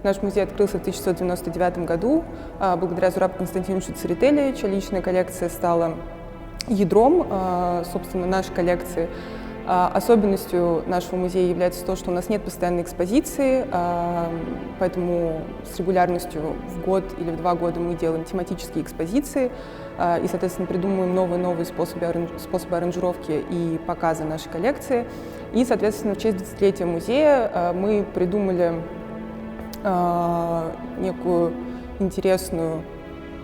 Наш музей открылся в 1999 году. Благодаря Зурабу Константиновичу Церетели, чья личная коллекция стала ядром, собственно, нашей коллекции. Особенностью нашего музея является то, что у нас нет постоянной экспозиции, поэтому с регулярностью в год или в 2 года мы делаем тематические экспозиции и, соответственно, придумываем новые способы аранжировки и показа нашей коллекции. И, соответственно, в честь 20-летия музея мы придумали некую интересную,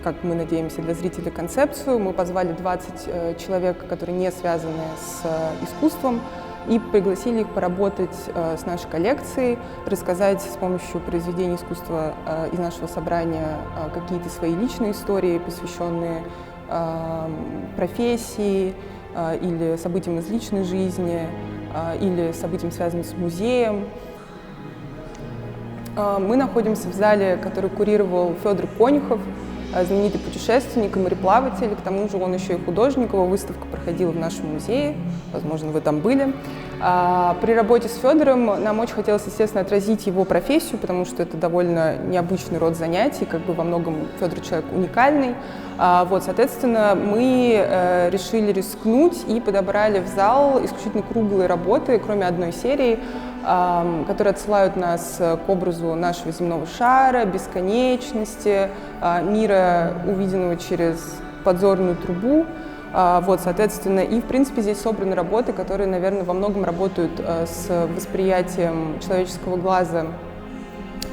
как мы надеемся, для зрителей концепцию. Мы позвали 20 человек, которые не связаны с искусством, и пригласили их поработать с нашей коллекцией, рассказать с помощью произведений искусства из нашего собрания какие-то свои личные истории, посвященные профессии или событиям из личной жизни, или событиям, связанным с музеем. Мы находимся в зале, который курировал Федор Конюхов, знаменитый путешественник и мореплаватель. К тому же он еще и художник, его выставка проходила в нашем музее, возможно, вы там были. При работе с Федором нам очень хотелось, естественно, отразить его профессию, потому что это довольно необычный род занятий, как бы во многом Федор человек уникальный. Соответственно, мы решили рискнуть и подобрали в зал исключительно круглые работы, кроме одной серии, которые отсылают нас к образу нашего земного шара, бесконечности, мира, увиденного через подзорную трубу. Соответственно, и, в принципе, здесь собраны работы, которые, наверное, во многом работают с восприятием человеческого глаза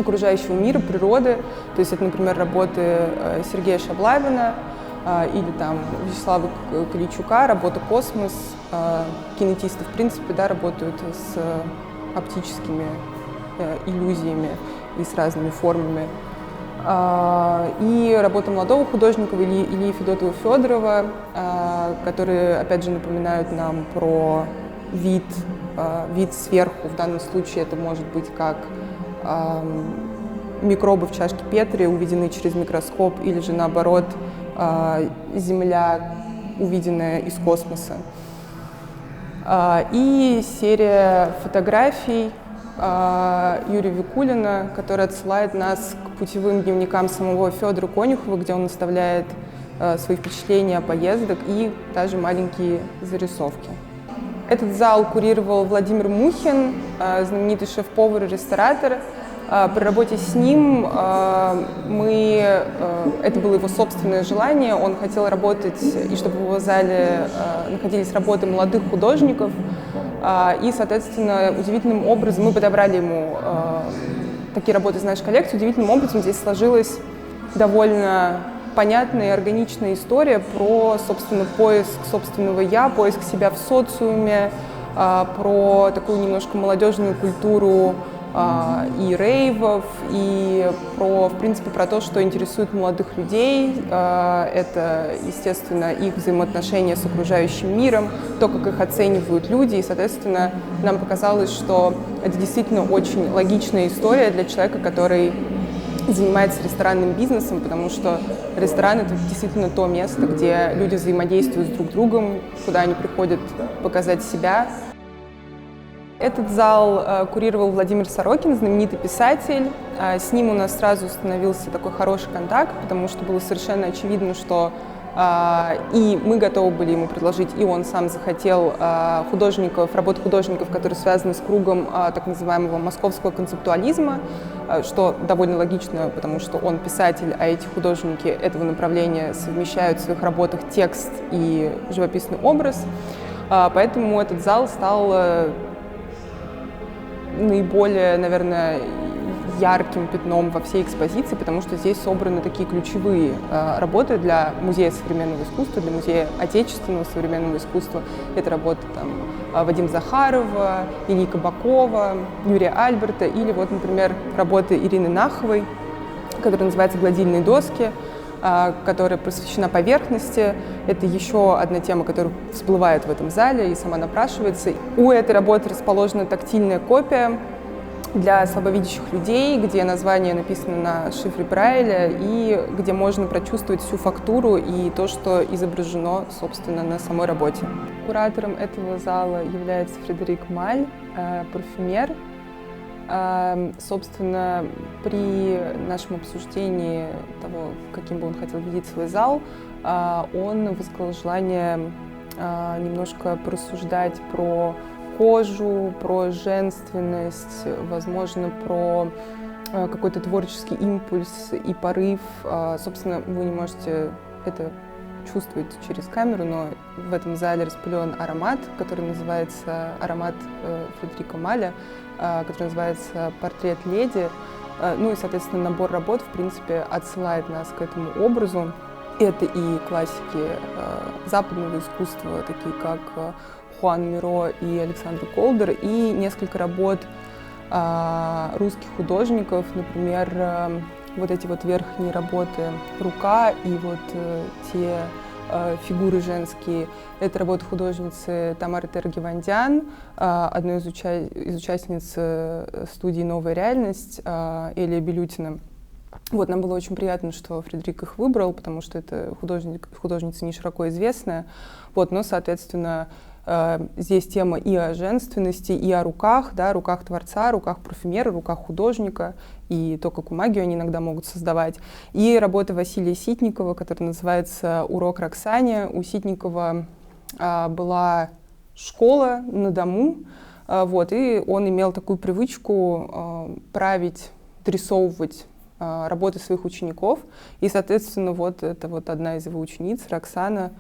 окружающего мира, природы. То есть это, например, работы Сергея Шаблавина или там Вячеслава Каличука, работа «Космос». Кинетисты, в принципе, работают с оптическими иллюзиями и с разными формами. И работа молодого художника Ильи Федотова-Федорова, которые, опять же, напоминают нам про вид сверху. В данном случае это может быть как микробы в чашке Петри, увиденные через микроскоп, или же, наоборот, Земля, увиденная из космоса. И серия фотографий Юрия Викулина, который отсылает нас к путевым дневникам самого Федора Конюхова, где он оставляет свои впечатления о поездках и даже маленькие зарисовки. Этот зал курировал Владимир Мухин, знаменитый шеф-повар и ресторатор. При работе с ним это было его собственное желание. Он хотел работать, и чтобы в его зале находились работы молодых художников. И, соответственно, удивительным образом мы подобрали ему такие работы из нашей коллекции. Удивительным образом здесь сложилась довольно понятная и органичная история про, собственно, поиск собственного «я», поиск себя в социуме, про такую немножко молодежную культуру и рейвов, и в принципе, про то, что интересует молодых людей. Это, естественно, их взаимоотношения с окружающим миром, то, как их оценивают люди. И, соответственно, нам показалось, что это действительно очень логичная история для человека, который занимается ресторанным бизнесом, потому что ресторан — это действительно то место, где люди взаимодействуют с друг другом, куда они приходят показать себя. Этот зал курировал Владимир Сорокин, знаменитый писатель. С ним у нас сразу установился такой хороший контакт, потому что было совершенно очевидно, что и мы готовы были ему предложить, и он сам захотел работ художников, которые связаны с кругом так называемого московского концептуализма, что довольно логично, потому что он писатель, а эти художники этого направления совмещают в своих работах текст и живописный образ. Поэтому этот зал стал наиболее, наверное, ярким пятном во всей экспозиции, потому что здесь собраны такие ключевые работы для музея современного искусства, для музея отечественного современного искусства. Это работы Вадима Захарова, Ильи Кабакова, Юрия Альберта, или вот, например, работы Ирины Наховой, которая называется «Гладильные доски», которая посвящена поверхности. Это еще одна тема, которая всплывает в этом зале и сама напрашивается. У этой работы расположена тактильная копия для слабовидящих людей, где название написано на шифре Брайля и где можно прочувствовать всю фактуру и то, что изображено, собственно, на самой работе. Куратором этого зала является Фредерик Маль, парфюмер. Собственно, при нашем обсуждении того, каким бы он хотел видеть свой зал, он высказал желание немножко порассуждать про кожу, про женственность, возможно, про какой-то творческий импульс и порыв. Собственно, вы не можете это чувствовать через камеру, но в этом зале распылен аромат, который называется аромат Фредерика Маля, который называется «Портрет леди». Ну и, соответственно, набор работ, в принципе, отсылает нас к этому образу. Это и классики западного искусства, такие как Хуан Миро и Александр Колдер, и несколько работ русских художников, например, вот эти вот верхние работы «Рука» и вот те фигуры женские. Это работа художницы Тамары Тергивандян, одной из участниц студии «Новая реальность» Элия Белютина. Вот, нам было очень приятно, что Фредерик их выбрал, потому что это художница не широко известная. Вот, но, соответственно, здесь тема и о женственности, и о руках, да, руках творца, руках парфюмера, руках художника, и то, какую магию они иногда могут создавать. И работа Василия Ситникова, которая называется «Урок Роксане». У Ситникова была школа на дому, вот, и он имел такую привычку править, дорисовывать работы своих учеников. И, соответственно, вот это вот одна из его учениц, Роксана,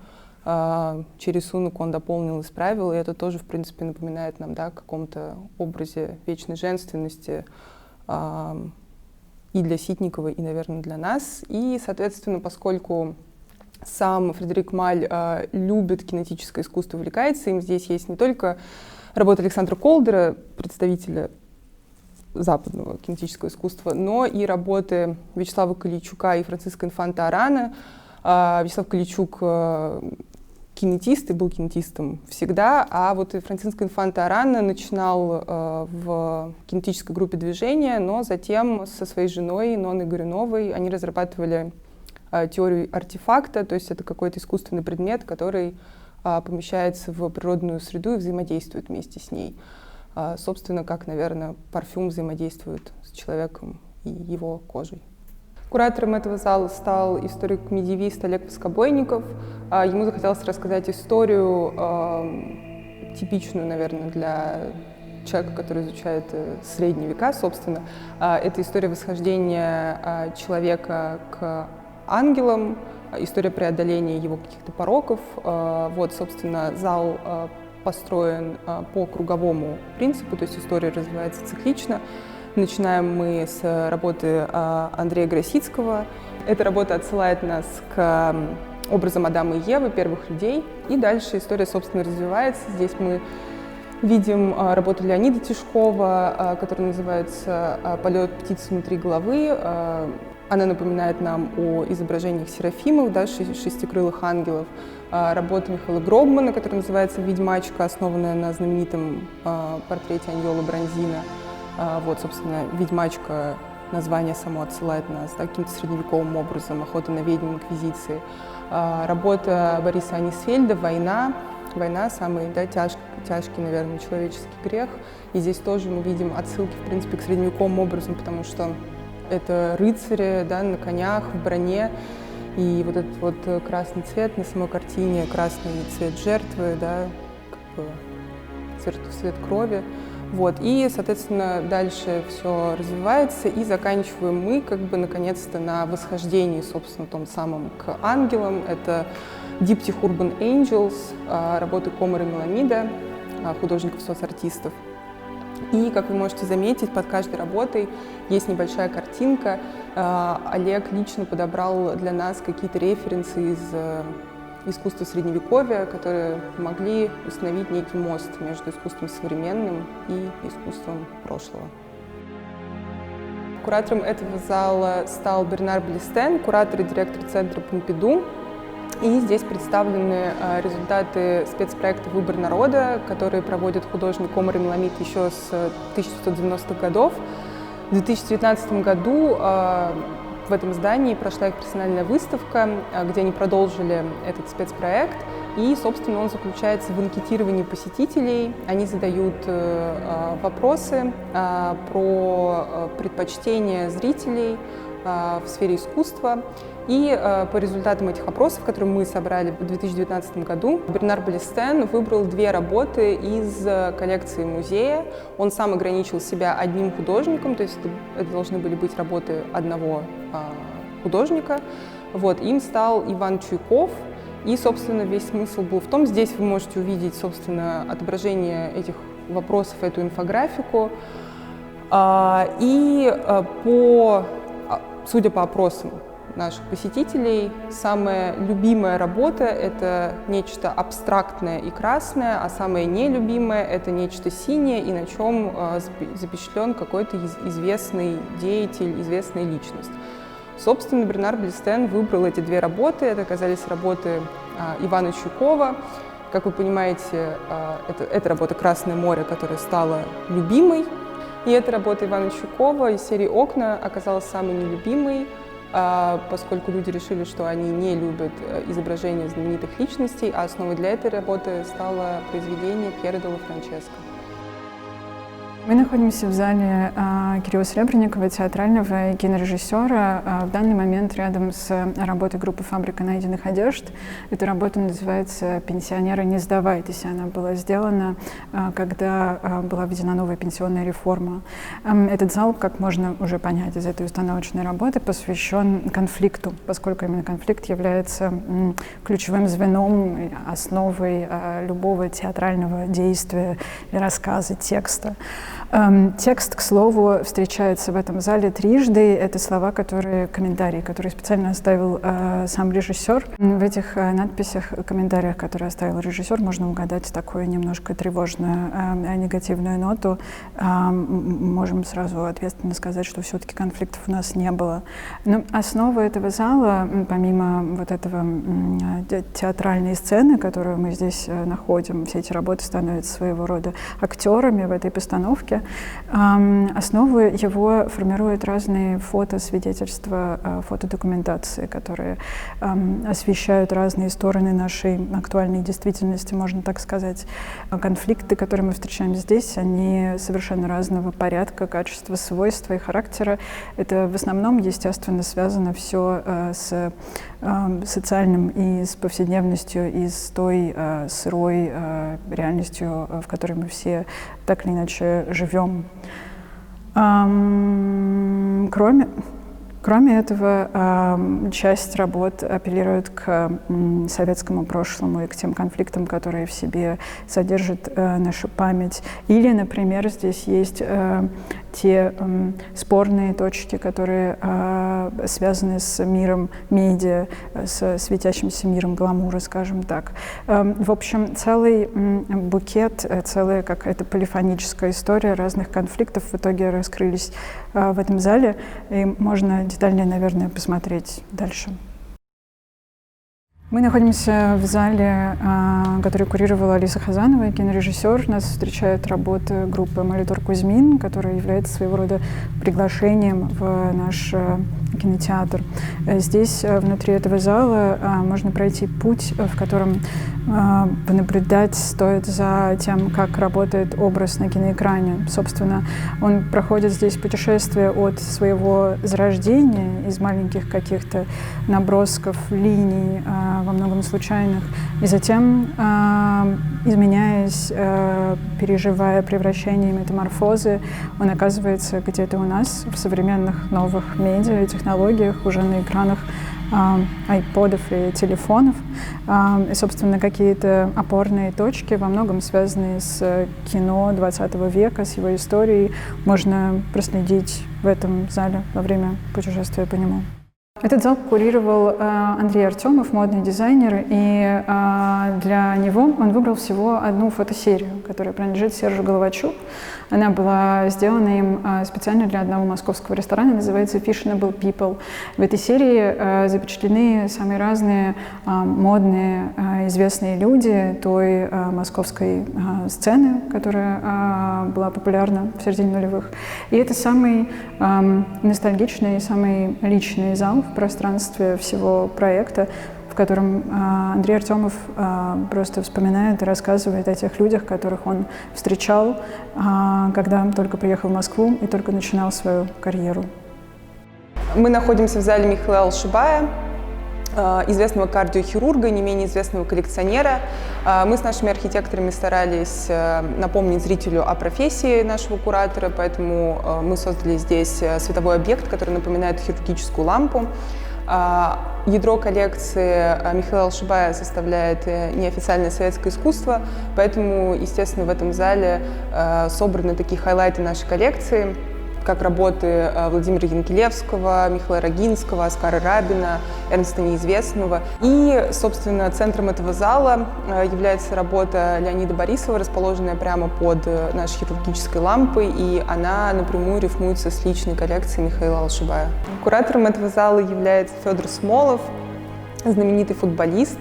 чей рисунок он дополнил, исправил, и это тоже, в принципе, напоминает нам, да, о каком-то образе вечной женственности и для Ситникова, и, наверное, для нас. И, соответственно, поскольку сам Фредерик Маль любит кинетическое искусство, увлекается им, здесь есть не только работа Александра Колдера, представителя западного кинетического искусства, но и работы Вячеслава Калийчука и Франциска Инфанта Арана. Вячеслав Калийчук кинетист и был кинетистом всегда, а вот и Франциско Инфанта Арана начинал в кинетической группе движения, но затем со своей женой Ноной Горюновой они разрабатывали теорию артефакта, то есть это какой-то искусственный предмет, который помещается в природную среду и взаимодействует вместе с ней. Собственно, как, наверное, парфюм взаимодействует с человеком и его кожей. Куратором этого зала стал историк-медиевист Олег Воскобойников. Ему захотелось рассказать историю, типичную, наверное, для человека, который изучает средние века, собственно. Это история восхождения человека к ангелам, история преодоления его каких-то пороков. Вот, собственно, зал построен по круговому принципу, то есть история развивается циклично. Начинаем мы с работы Андрея Гросицкого. Эта работа отсылает нас к образам Адама и Евы, первых людей. И дальше история, собственно, развивается. Здесь мы видим работу Леонида Тишкова, которая называется «Полет птицы внутри головы». Она напоминает нам о изображениях серафимов, да, шестикрылых ангелов. Работа Михаила Гробмана, которая называется «Ведьмачка», основанная на знаменитом портрете Аньолы Бронзина. Вот, собственно, «Ведьмачка», название само отсылает нас, да, каким-то средневековым образом, охота на ведьм, инквизиции. Работа Бориса Анисфельда «Война». Война — самый, да, тяжкий, наверное, человеческий грех. И здесь тоже мы видим отсылки, в принципе, к средневековым образом, потому что это рыцари, да, на конях, в броне. И вот этот вот красный цвет на самой картине, красный цвет жертвы, да, как бы цвет крови. Вот. И, соответственно, дальше все развивается, и заканчиваем мы, как бы, наконец-то на восхождении, собственно, том самом к ангелам. Это Diptych Urban Angels, работы Комара Меламида, художников-соцартистов. И, как вы можете заметить, под каждой работой есть небольшая картинка. Олег лично подобрал для нас какие-то референсы из искусства Средневековья, которые могли установить некий мост между искусством современным и искусством прошлого. Куратором этого зала стал Бернар Блестен, куратор и директор центра Помпиду. И здесь представлены результаты спецпроекта «Выбор народа», который проводит художник Комар Меламид еще с 1990-х годов. В 2019 году в этом здании прошла их персональная выставка, где они продолжили этот спецпроект. И, собственно, он заключается в анкетировании посетителей. Они задают вопросы про предпочтения зрителей в сфере искусства. И по результатам этих опросов, которые мы собрали в 2019 году, Бернар Балестен выбрал 2 работы из коллекции музея. Он сам ограничил себя одним художником, то есть это должны были быть работы одного художника. Вот, им стал Иван Чуйков. И, собственно, весь смысл был в том, здесь вы можете увидеть, собственно, отображение этих вопросов, эту инфографику. Судя по опросам наших посетителей, самая любимая работа — это нечто абстрактное и красное, а самое нелюбимое — это нечто синее, и на чем запечатлен какой-то известный деятель, известная личность. Собственно, Бернар Балестен выбрал эти 2 работы. Это оказались работы Ивана Чуйкова. Как вы понимаете, это работа «Красное море», которая стала любимой. И эта работа Ивана Чуйкова из серии «Окна» оказалась самой нелюбимой, поскольку люди решили, что они не любят изображения знаменитых личностей, а основой для этой работы стало произведение Пьера де ла Франческо. Мы находимся в зале Кирилла Серебренникова, театрального и кинорежиссера, в данный момент рядом с работой группы «Фабрика найденных одежд». Эта работа называется «Пенсионеры, не сдавайтесь». Она была сделана, когда была введена новая пенсионная реформа. Этот зал, как можно уже понять из этой установочной работы, посвящен конфликту, поскольку именно конфликт является ключевым звеном, основой любого театрального действия, рассказа, текста. Текст, к слову, встречается в этом зале трижды. Это комментарии, которые специально оставил сам режиссер. В этих надписях, комментариях, которые оставил режиссер, можно угадать такую немножко тревожную, негативную ноту. Можем сразу ответственно сказать, что все-таки конфликтов у нас не было. Но основа этого зала, помимо вот этого театральной сцены, которую мы здесь находим, все эти работы становятся своего рода актерами в этой постановке. Основу его формируют разные фотосвидетельства, фотодокументации, которые освещают разные стороны нашей актуальной действительности, можно так сказать. Конфликты, которые мы встречаем здесь, они совершенно разного порядка, качества, свойства и характера. Это в основном, естественно, связано все с социальным и с повседневностью, и с той сырой реальностью, в которой мы все так или иначе живем. Кроме этого, часть работ апеллирует к советскому прошлому и к тем конфликтам, которые в себе содержит наша память. Или, например, здесь есть те спорные точки, которые связаны с миром медиа, с светящимся миром гламура, скажем так. В общем, целый букет, целая какая-то полифоническая история разных конфликтов в итоге раскрылись в этом зале, и можно детальнее, наверное, посмотреть дальше. Мы находимся в зале, который курировала Алиса Хазанова, кинорежиссер. Нас встречает работа группы «Молитор Кузьмин», которая является своего рода приглашением в наш кинотеатр. Здесь, внутри этого зала, можно пройти путь, в котором понаблюдать стоит за тем, как работает образ на киноэкране. Собственно, он проходит здесь путешествие от своего зарождения из маленьких каких-то набросков, линий, во многом случайных, и затем, изменяясь, переживая превращения и метаморфозы, он оказывается где-то у нас в современных новых медиа и технологиях, уже на экранах айподов и телефонов. И, собственно, какие-то опорные точки, во многом связанные с кино 20 века, с его историей, можно проследить в этом зале во время путешествия по нему. Этот зал курировал Андрей Артемов, модный дизайнер, и для него он выбрал всего одну фотосерию, которая принадлежит Сержу Головачу. Она была сделана им специально для одного московского ресторана, называется «Fashionable People». В этой серии запечатлены самые разные модные, известные люди той московской сцены, которая была популярна в середине нулевых. И это самый ностальгичный, самый личный зал в пространстве всего проекта, в котором Андрей Артемов просто вспоминает и рассказывает о тех людях, которых он встречал, когда только приехал в Москву и только начинал свою карьеру. Мы находимся в зале Михаила Алшибая, известного кардиохирурга, не менее известного коллекционера. Мы с нашими архитекторами старались напомнить зрителю о профессии нашего куратора, поэтому мы создали здесь световой объект, который напоминает хирургическую лампу. Ядро коллекции Михаила Алшибая составляет неофициальное советское искусство, поэтому, естественно, в этом зале собраны такие хайлайты нашей коллекции, как работы Владимира Янкелевского, Михаила Рогинского, Оскара Рабина, Эрнста Неизвестного. И, собственно, центром этого зала является работа Леонида Борисова, расположенная прямо под нашей хирургической лампой, и она напрямую рифмуется с личной коллекцией Михаила Алшибая. Куратором этого зала является Федор Смолов, знаменитый футболист.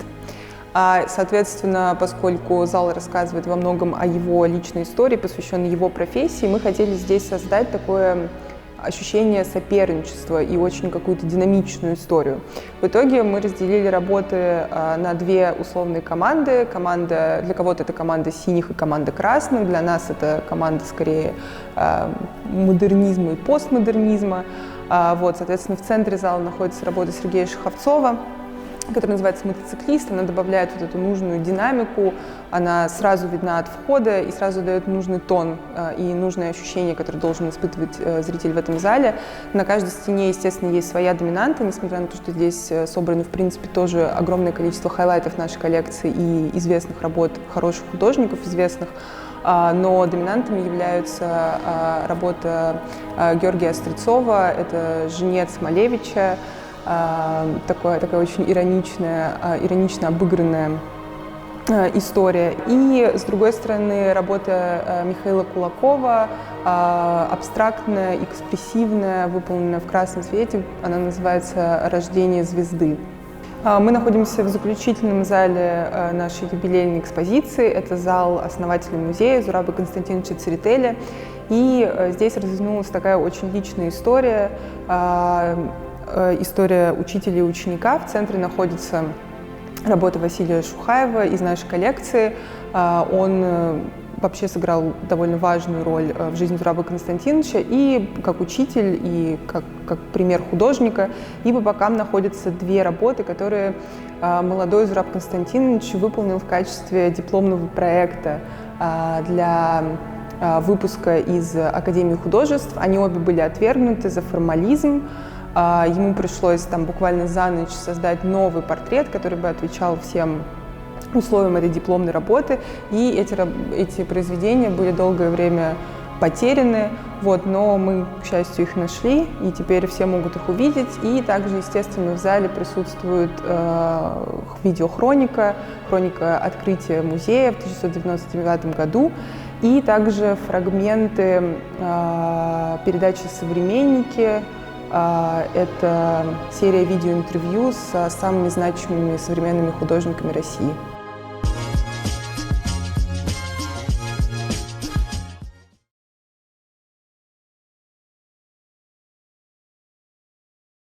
Соответственно, поскольку зал рассказывает во многом о его личной истории, посвященной его профессии, мы хотели здесь создать такое ощущение соперничества и очень какую-то динамичную историю. В итоге мы разделили работы на две условные команды. Для кого-то это команда синих и команда красных, для нас это команда скорее модернизма и постмодернизма. Соответственно, в центре зала находится работа Сергея Шеховцова, которая называется «Мотоциклист». Она добавляет вот эту нужную динамику, она сразу видна от входа и сразу дает нужный тон и нужное ощущение, которое должен испытывать зритель в этом зале. На каждой стене, естественно, есть своя доминанта, несмотря на то, что здесь собраны, в принципе, тоже огромное количество хайлайтов нашей коллекции и известных работ хороших художников, известных. Но доминантами являются работа Георгия Острецова, это «Женец Малевича», такая очень иронично обыгранная история. И, с другой стороны, работа Михаила Кулакова, абстрактная, экспрессивная, выполненная в красном цвете. Она называется «Рождение звезды». Мы находимся в заключительном зале нашей юбилейной экспозиции. Это зал основателя музея Зураба Константиновича Церетели. И здесь развернулась такая очень личная история. История учителя и ученика. В центре находится работа Василия Шухаева из нашей коллекции. Он вообще сыграл довольно важную роль в жизни Зураба Константиновича и как учитель, и как пример художника. И по бокам находятся две работы, которые молодой Зураб Константинович выполнил в качестве дипломного проекта для выпуска из Академии художеств. Они обе были отвергнуты за формализм. Ему пришлось там буквально за ночь создать новый портрет, который бы отвечал всем условиям этой дипломной работы. И эти произведения были долгое время потеряны, но мы, к счастью, их нашли, и теперь все могут их увидеть. И также, естественно, в зале присутствует видеохроника, хроника открытия музея в 1999 году, и также фрагменты передачи «Современники». Это серия видеоинтервью с самыми значимыми современными художниками России.